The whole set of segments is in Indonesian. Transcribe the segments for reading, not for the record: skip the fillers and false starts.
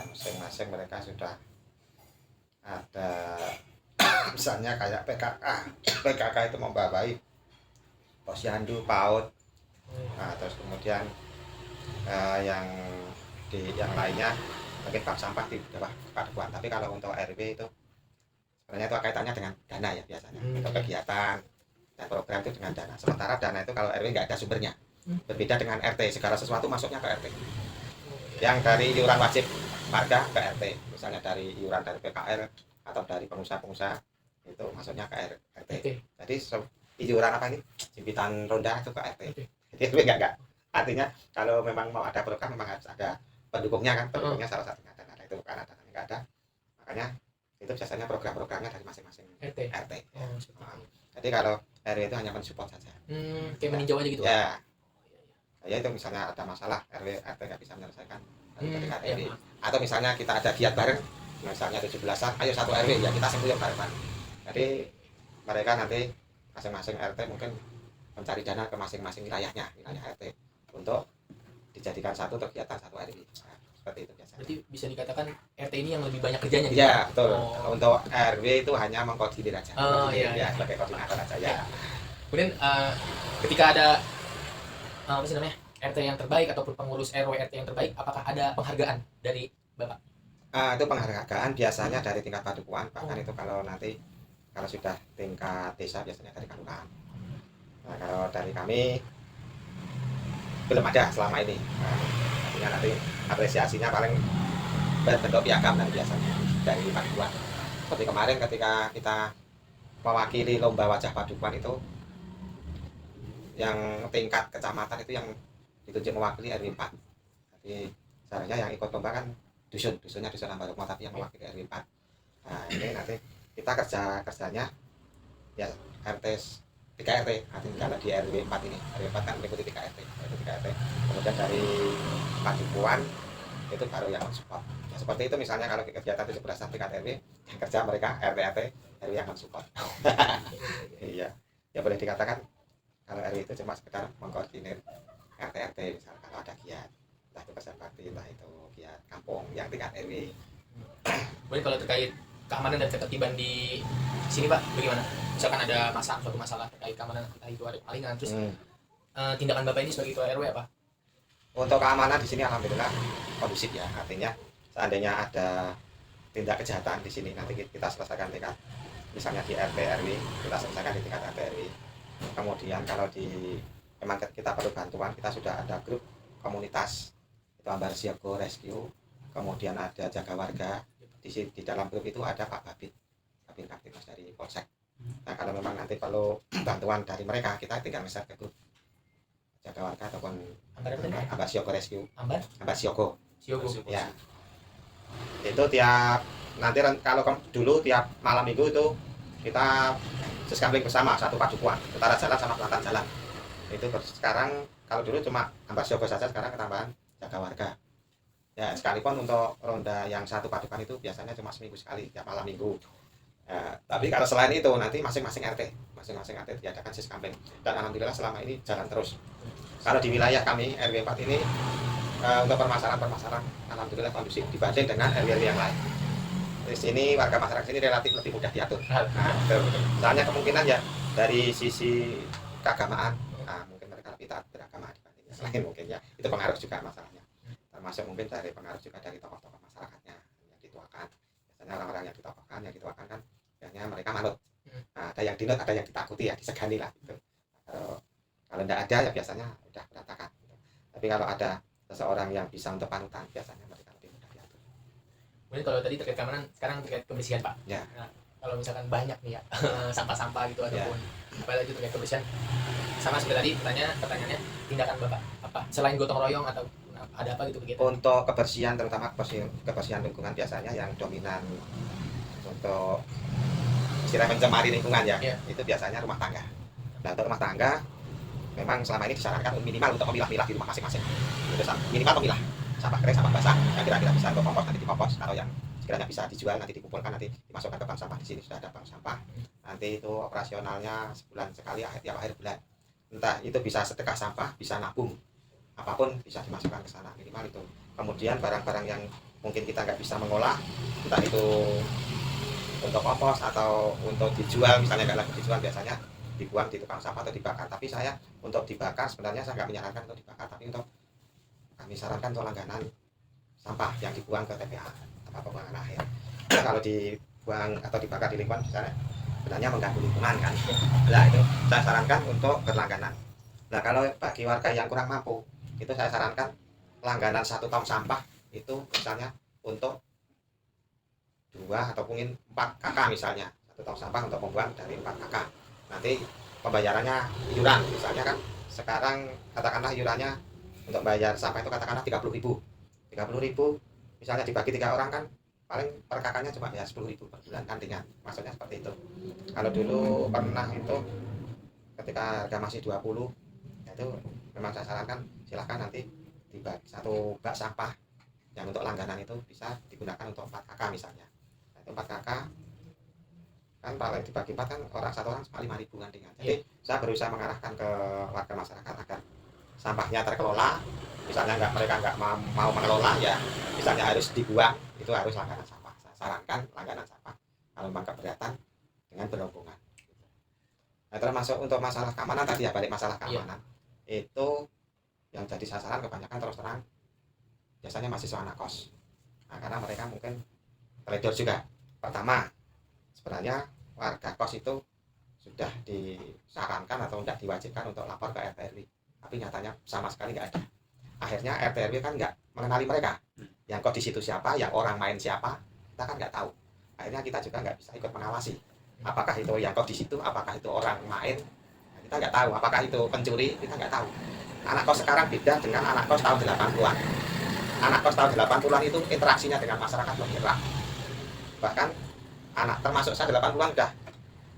masing-masing mereka sudah ada misalnya kayak PKK itu membawahi posyandu, PAUD, nah, terus kemudian yang lainnya mungkin bank sampah di bawah Padukuhan. Tapi kalau untuk RW itu sebenarnya itu kaitannya dengan dana ya biasanya untuk kegiatan dan program itu dengan dana. Sementara dana itu kalau RW nggak ada sumbernya, berbeda dengan RT, segala sesuatu masuknya ke RT. Yang dari iuran wajib warga ke RT, misalnya dari iuran dari PKL atau dari pengusaha-pengusaha itu masuknya ke RT. Jadi iuran apa ini? Jimpitan ronda itu ke RT. Jadi RW enggak. Artinya kalau memang mau ada program memang harus ada pendukungnya kan, pendukungnya salah satunya dana. Itu karena dananya enggak ada, makanya itu biasanya program-programnya dari masing-masing RT. Jadi kalau RW itu hanya mensupport saja. Kayak meninjau aja gitu. Ya. Ya itu misalnya ada masalah RW RT nggak bisa menyelesaikan ketika RW. Atau misalnya kita ada giat bareng, misalnya 17-an, ayo satu RW ya kita simpulin bareng. Jadi mereka nanti masing-masing RT mungkin mencari dana ke masing-masing wilayah RT untuk dijadikan satu kegiatan satu RW. Nah, seperti itu biasanya. Berarti bisa dikatakan RT ini yang lebih banyak kerjanya gitu? Ya betul. Untuk RW itu hanya mengkoordinir aja. Sebagai koordinator aja ya. Kemudian ketika ada apa sih namanya RT yang terbaik ataupun pengurus RW RT yang terbaik, apakah ada penghargaan dari Bapak? Itu penghargaan biasanya dari tingkat padukuhan, bahkan itu kalau sudah tingkat desa biasanya dari kelurahan. Nah, kalau dari kami belum ada selama ini. Artinya nanti apresiasinya paling berbentuk piagam dan biasanya dari padukuhan. Seperti kemarin ketika kita mewakili lomba wajah padukuhan itu, yang tingkat kecamatan itu yang ditunjuk mewakili RW 4. Jadi seharusnya yang ikut lomba kan dusunnya dusun Ambarukmo, tapi yang mewakili RW 4. Nah ini nanti kita kerjanya ya RT 3 RT. Artinya kalau di RW 4 ini, RW 4 kan mengikuti 3 RT, itu 3 RT. Kemudian dari padukuhan itu baru yang mensupport. Ya, seperti itu misalnya kalau kegiatan 17 tingkat RW, yang kerja mereka RT RW yang mensupport. Iya, ya boleh dikatakan kalau RW itu cuma sekedar mengkoordinir RT misalnya kalau ada giat, entah itu pesan bakti, entah itu giat kampung yang tingkat RW. Kemudian kalau terkait keamanan dan ketertiban di sini Pak, bagaimana? Misalkan ada suatu masalah terkait keamanan, entah itu ada palingan, terus tindakan Bapak ini sebagai ketua RW apa? Untuk keamanan di sini alhamdulillah kondusif ya, artinya seandainya ada tindak kejahatan di sini nanti kita selesaikan tingkat misalnya di RT RW, kita selesaikan di tingkat RT RW. Kemudian kalau memang kita perlu bantuan, kita sudah ada grup komunitas itu Ambar Siago Rescue, kemudian ada jaga warga di dalam grup itu ada Pak Babin Kaptimas dari Polsek. Nah kalau memang nanti perlu bantuan dari mereka, kita tinggal nge-share ke grup jaga warga ataupun Ambar Siago Rescue. Ambar Siago ya, itu tiap nanti kalau dulu tiap malam minggu itu kita seskampling bersama satu padukuhan utara jalan sama selatan jalan. Itu sekarang kalau dulu cuma Ambar Siago saja, sekarang ketambahan jaga warga ya, sekalipun untuk ronda yang satu padukuhan itu biasanya cuma seminggu sekali tiap malam minggu ya, tapi kalau selain itu nanti masing-masing RT diadakan seskampling, dan alhamdulillah selama ini jalan terus. Kalau di wilayah kami RW 4 ini untuk permasalahan alhamdulillah kondusif dibanding dengan RW yang lain. Di sini warga masyarakat sini relatif lebih mudah diatur. Nah, soalnya kemungkinan ya dari sisi keagamaan, mungkin mereka lebih taat beragama dibanding yang lain mungkin ya. Itu pengaruh juga masalahnya. Termasuk mungkin dari pengaruh juga dari tokoh-tokoh masyarakatnya yang dituakan. Biasanya orang-orang yang dituakan kan biasanya mereka manut. Nah, ada yang dinut, ada yang ditakuti ya, disegani lah gitu. Kalau tidak ada ya biasanya udah berantakan gitu. Tapi kalau ada seseorang yang bisa untuk panutan, biasanya mereka lebih mudah diatur. Kemudian kalau tadi terkait keamanan, sekarang terkait kebersihan Pak. Ya. Nah, kalau misalkan banyak nih ya sampah-sampah gitu ataupun apa lagi terkait kebersihan, sama seperti tadi pertanyaannya tindakan Bapak apa selain gotong royong atau ada apa gitu kegiatan? Untuk kebersihan, terutama kebersihan lingkungan biasanya yang dominan untuk istilah mencemari lingkungan ya, itu biasanya rumah tangga. Nah untuk rumah tangga memang selama ini disarankan minimal untuk memilah-milah di rumah masing-masing. Itu minimal memilah sampah kering, sampah basah yang kira-kira bisa untuk kompos nanti dikompos, atau yang sekiranya bisa dijual nanti dikumpulkan, nanti dimasukkan ke bank sampah. Di sini sudah ada bank sampah. Nanti itu operasionalnya sebulan sekali, tiap akhir bulan. Entah itu bisa sedekah sampah, bisa nabung, apapun bisa dimasukkan ke sana, minimal itu. Kemudian barang-barang yang mungkin kita nggak bisa mengolah, entah itu untuk kompos atau untuk dijual, misalnya nggak laku dijual, biasanya dibuang di tukang sampah atau dibakar. Tapi saya untuk dibakar sebenarnya saya nggak menyarankan untuk dibakar, tapi untuk kami sarankan untuk langganan sampah yang dibuang ke TPA, tempat pembuangan akhir. Kalau dibuang atau dibakar di lingkungan sebenarnya mengganggu lingkungan kan. Nah itu saya sarankan untuk berlangganan. Nah kalau bagi warga yang kurang mampu, itu saya sarankan langganan 1 tong sampah itu misalnya untuk 2 ataupun 4 kakak misalnya, 1 tong sampah untuk membuang dari 4 kakak. Nanti pembayarannya iuran, misalnya kan sekarang katakanlah iurannya untuk bayar sampah itu katakanlah 30.000 misalnya dibagi 3 orang kan paling per kakaknya cuma bayar 10.000 per bulan kan, dengan maksudnya seperti itu. Kalau dulu pernah itu ketika harga masih 20, itu memang saya sarankan silahkan nanti dibagi 1 bak sampah yang untuk langganan itu bisa digunakan untuk 4 kakak misalnya. Nah, itu 4 kakak kan paling dibagi 4 kan satu orang cuma 5.000 kan dengan. Jadi saya berusaha mengarahkan ke warga masyarakat agar sampahnya terkelola. Misalnya mereka nggak mau mengelola, ya misalnya harus dibuang, itu harus langganan sampah. Saya sarankan langganan sampah kalau memang keberatan dengan berombongan. Nah, termasuk untuk masalah keamanan tadi ya, balik masalah keamanan itu yang jadi sasaran kebanyakan terus terang biasanya mahasiswa anak kos. Nah, karena mereka mungkin teledor juga. Pertama, sebenarnya warga kos itu sudah disarankan atau tidak diwajibkan untuk lapor ke RT RW, tapi nyatanya sama sekali nggak ada. Akhirnya RT RW kan nggak mengenali mereka, yang kok di situ siapa, yang orang main siapa, kita kan nggak tahu. Akhirnya kita juga nggak bisa ikut mengawasi apakah itu yang kok di situ, apakah itu orang main, nah, kita nggak tahu. Apakah itu pencuri, kita nggak tahu. Anak kos sekarang beda dengan anak kos tahun 80-an. Anak kos tahun 80-an itu interaksinya dengan masyarakat lebih erat. Bahkan anak termasuk saya 80-an udah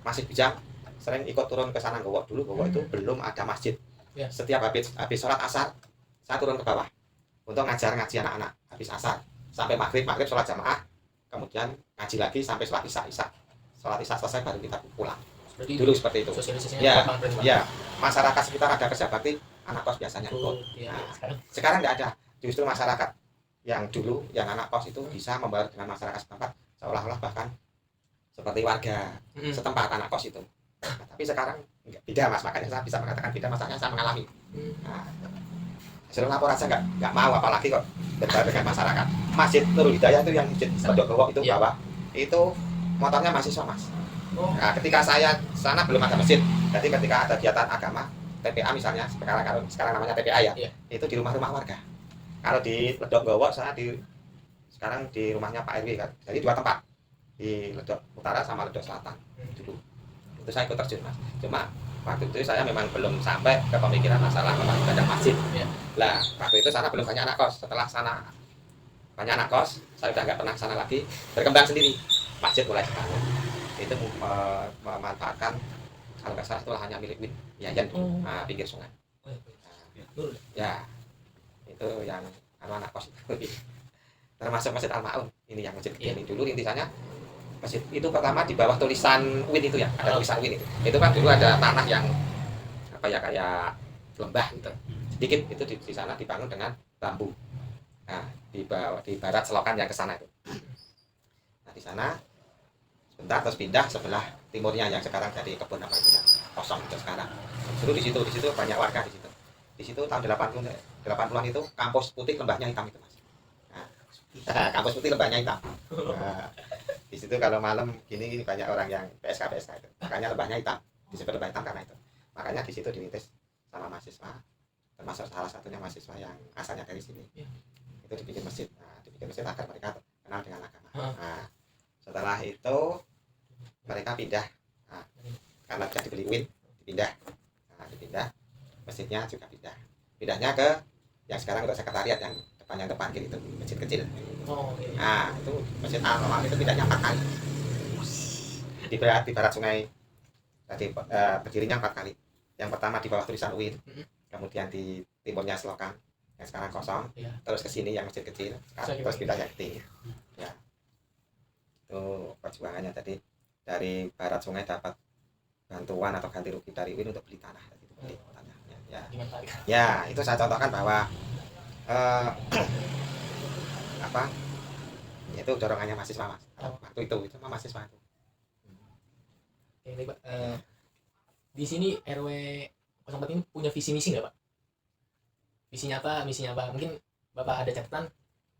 masih bijak, sering ikut turun ke sana Gowo. Dulu Gowo itu belum ada masjid. Setiap habis sholat asar saya turun ke bawah untuk ngaji anak-anak habis asar sampai maghrib sholat jamaah, kemudian ngaji lagi sampai sholat isya selesai baru kita pulang. Dulu seperti itu. Ya, masyarakat sekitar ada kerja bakti, anak kos biasanya ikut. Nah, sekarang nggak ada. Justru masyarakat yang dulu yang anak kos itu bisa membayar dengan masyarakat setempat, seolah-olah bahkan seperti warga setempat anak kos itu. Nah, tapi sekarang beda mas, makanya saya bisa mengatakan beda, masalahnya saya mengalami. Nah, hasil lapor aja nggak mau, apalagi kok berbayar dengan masyarakat. Masjid Nurul Hidayah itu yang masjid Pondok Gowo itu bawah, itu motornya mahasiswa mas. Nah, ketika saya sana belum ada masjid, jadi ketika ada kegiatan agama TPA misalnya, sekarang namanya TPA ya, itu di rumah-rumah warga. Kalau di Ledok Gowo saya sekarang di rumahnya Pak RW kan, jadi 2 tempat, di Ledok Utara sama Ledok Selatan dulu. Itu saya ikut terjun mas. Cuma waktu itu saya memang belum sampai ke pemikiran masalah ada masjid. Lah waktu itu sana belum banyak anak kos. Setelah sana banyak anak kos, saya udah nggak pernah sana lagi, berkembang sendiri. Masjid mulai dibangun. Itu memanfaatkan, kalau nggak salah itu lahannya milik Win Yayan di pinggir sungai. Ya itu yang anak kos itu. Termasuk Masjid Al-Maun ini yang masjid kecil ini dulu intinya. Masjid itu pertama di bawah tulisan Win itu ya, ada tulisan Win itu. Itu kan dulu ada tanah yang apa ya, kayak lembah gitu. Sedikit itu di sana dibangun dengan bambu. Nah, di barat selokan yang ke sana itu. Nah, di sana sebentar terus pindah sebelah timurnya yang sekarang jadi kebun apa itu ya, kosong itu sekarang. Dulu di situ banyak warga di situ. Di situ tahun 80-an itu kampus putih lembahnya hitam itu, Mas. Nah, kampus putih lembahnya hitam. Nah, di situ kalau malam gini banyak orang yang PSK itu, makanya lembahnya hitam, disebut lembah hitam karena itu. Makanya di situ dirintis sama mahasiswa, termasuk salah satunya mahasiswa yang asalnya dari sini. Itu dibikin masjid. Nah, dibikin masjid agar mereka kenal dengan agama. Nah, setelah itu mereka pindah, nah, karena sudah dibeli Win, dipindah, masjidnya juga pindahnya ke yang sekarang untuk sekretariat yang depannya parkir itu, masjid kecil. Nah, itu Masjid Al-Maun itu pindahnya 4 kali. Di barat sungai tadi berdirinya 4 kali. Yang pertama di bawah tulisan UIN, kemudian di timurnya selokan yang sekarang kosong, terus ke sini yang masjid kecil, terus pindahnya ke sini. Ya, itu perjuangannya tadi dari barat sungai dapat bantuan atau ganti rugi dari UIN untuk beli tanah. Ya, itu saya contohkan bahwa Itu dorongannya mahasiswa mas. Oh. Waktu itu cuma mahasiswa itu. Oke, baik Pak. Di sini RW 04 ini punya visi misi nggak Pak? Visinya apa, misinya apa? Mungkin Bapak ada catatan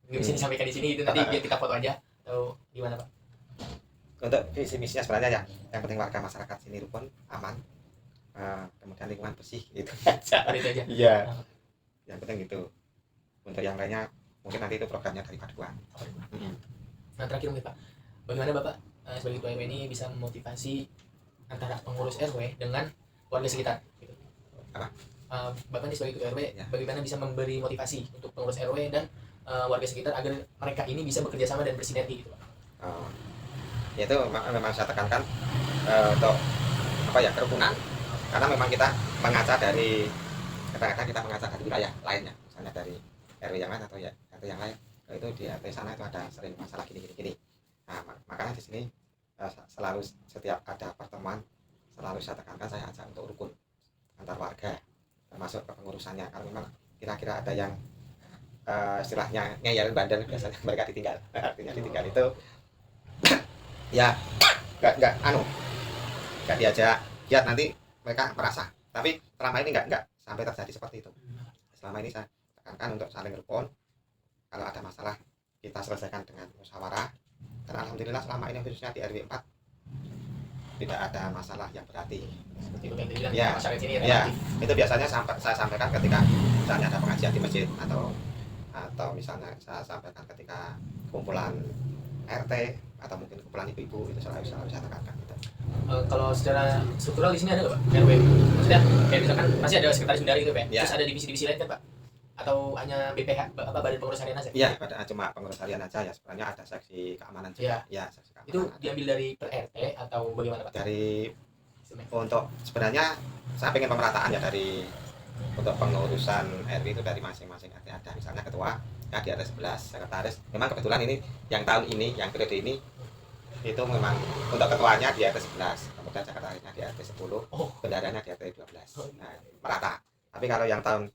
nggak bisa disampaikan di sini itu nanti biar kita foto aja atau gimana Pak? Untuk visi misinya sebenarnya ya yang penting warga masyarakat sini rukun, aman, kemudian lingkungan bersih gitu aja. Itu aja. Iya. Yang penting gitu. Untuk yang lainnya mungkin nanti itu programnya dari Paduan. Nah terakhir mungkin Pak, bagaimana Bapak sebagai ketua RW ini bisa memotivasi antara pengurus RW dengan warga sekitar? Gitu. Apa? Bapak ini sebagai ketua RW, Ya. bagaimana bisa memberi motivasi untuk pengurus RW dan warga sekitar agar mereka ini bisa bekerja sama dan bersinergi gitu Pak? Itu memang saya tekankan untuk apa ya, kerukunan, karena memang kita mengaca dari kadang-kadang kita mengaca dari wilayah lainnya, misalnya dari RW yang lain atau ya RT yang lain, itu di RT sana itu ada sering masalah gini. Nah makanya di sini selalu setiap ada pertemuan selalu saya tekankan, saya ajak untuk rukun antar warga, termasuk kepengurusannya. Kalau memang kira-kira ada yang istilahnya ngeyel bandel, biasanya mereka ditinggal. Artinya ditinggal itu ya nggak diajak giat, nanti mereka merasa. Tapi selama ini nggak sampai terjadi seperti itu. Selama ini saya tekankan untuk saling rukun. Kalau ada masalah kita selesaikan dengan musyawarah. Dan alhamdulillah selama ini khususnya di RW 4 tidak ada masalah yang berarti. Seperti Bapak yang bilang, Ya, masyarakat sini ya, relatif. itu biasanya saya sampaikan ketika misalnya ada pengajian di masjid, atau misalnya saya sampaikan ketika kumpulan RT atau mungkin kumpulan ibu-ibu, itu selalu saya tekankan gitu. Kalau secara struktural di sini ada nggak Pak RW? Maksudnya kayak misalkan masih ada sekretaris bendahara gitu Pak? Ya. Terus ada divisi-divisi lain kan Pak? Atau hanya BPH, Badan Pengurus Harian aja? Iya, cuma pengurus harian aja ya. Sebenarnya ada seksi keamanan juga. Ya, seksi keamanan. Itu diambil dari per RT atau bagaimana Pak? Dari Sistemnya? untuk sebenarnya saya pengen pemerataan ya, dari untuk pengurusan RW itu dari masing-masing RT ada. Misalnya ketua ya di RT 11, sekretaris. Memang kebetulan ini yang tahun ini, yang periode ini itu memang untuk ketuanya di RT 11, kemudian sekretarisnya di RT 10, bendaharanya di RT 12. Nah, merata. Tapi kalau yang tahun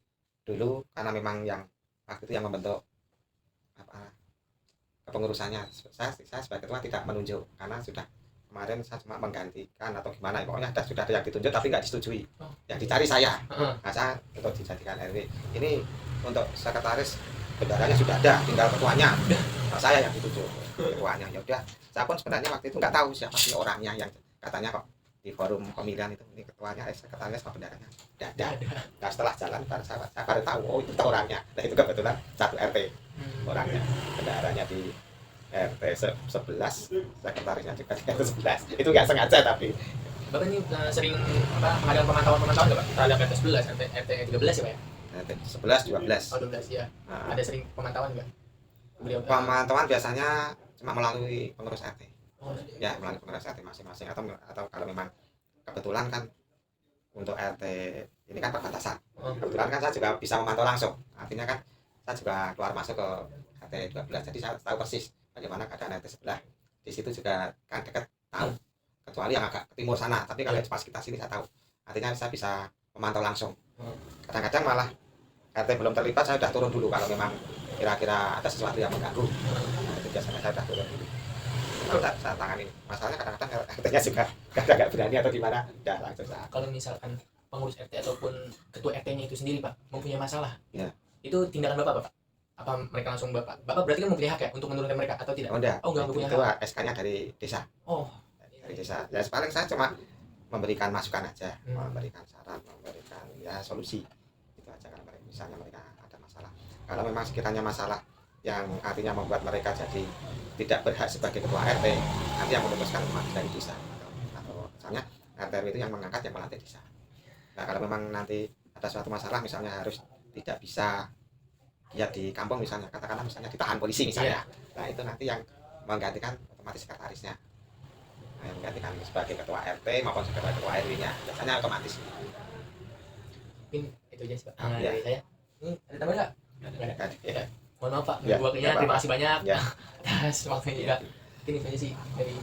dulu, karena memang yang waktu itu yang membentuk kepengurusannya, saya sebagai ketua tidak menunjuk, karena sudah kemarin saya cuma menggantikan atau gimana, pokoknya sudah ada yang ditunjuk tapi nggak disetujui, yang dicari saya. Nah, saya untuk dijadikan RW ini untuk sekretaris bendaharanya sudah ada, tinggal ketuanya. Nah, saya yang ditunjuk ketuanya. Ya udah, saya pun sebenarnya waktu itu nggak tahu siapa sih orangnya yang katanya kok di forum pemilihan itu ini ketuanya, sekretarisnya sama bendaharanya tidak ada. Nah, setelah jalan saya baru tahu, oh itu orangnya. Nah, itu kebetulan satu RT orangnya, bendaharanya di RT 11, sekretarisnya juga di RT 11. Itu nggak sengaja. Tapi Bapak ini sering mengadakan pemantauan nggak Pak terhadap RT 11, RT 13 ya Pak ya? RT 11, 12. Oh 12 ya. Nah, Ada sering pemantauan nggak? Beliau pemantauan biasanya cuma melalui pengurus RT. Oh, Ya, melalui pengurus RT masing-masing, atau kalau memang kebetulan kan untuk RT ini kan perbatasan. Kebetulan kan saya juga bisa memantau langsung. Artinya kan saya juga keluar masuk ke RT 12. Jadi saya tahu persis bagaimana keadaan RT sebelah. Di situ juga kan dekat, tahu. Kecuali yang agak ke timur sana, tapi kalau pas kita sini saya tahu. Artinya saya bisa memantau langsung. Kadang-kadang malah RT belum terlibat, saya sudah turun dulu kalau memang kira-kira ada sesuatu yang mengganggu. Nah, itu biasanya saya sudah turun dulu. Saya tangani. Masalahnya kadang-kadang RT-nya juga nggak berani atau gimana, udah langsung saya. kalau misalkan pengurus RT ataupun ketua RT-nya itu sendiri Pak mempunyai masalah, Ya. itu tindakan Bapak Pak? Apa mereka langsung Bapak berarti kan mempunyai hak ya untuk menurunkan mereka atau tidak? Oh enggak, Enggak punya itu hak. SK-nya dari desa. Oh, Dari desa. Ya paling saya cuma memberikan masukan aja, Hmm. memberikan saran, memberikan ya solusi. Itu aja kalau misalnya mereka ada masalah. Kalau memang sekiranya masalah yang artinya membuat mereka jadi tidak berhak sebagai ketua RT, nanti yang memutuskan dari desa. Atau misalnya RT itu yang mengangkat, yang melantik desa. Nah, kalau memang nanti ada suatu masalah, misalnya harus tidak bisa giat di kampung, misalnya katakanlah misalnya ditahan polisi misalnya. Nah, itu nanti yang menggantikan otomatis sekretarisnya. Nah, yang menggantikan sebagai ketua RT maupun sebagai ketua RW-nya. Biasanya otomatis. mungkin itu aja sih Pak. Ya. Dari saya. Ada tambahan nggak? Nggak ada. Ya. Mohon maaf Pak, Ya, waktunya. nggak Terima apa-apa. kasih banyak Ya. atas waktunya juga. Ini aja sih dari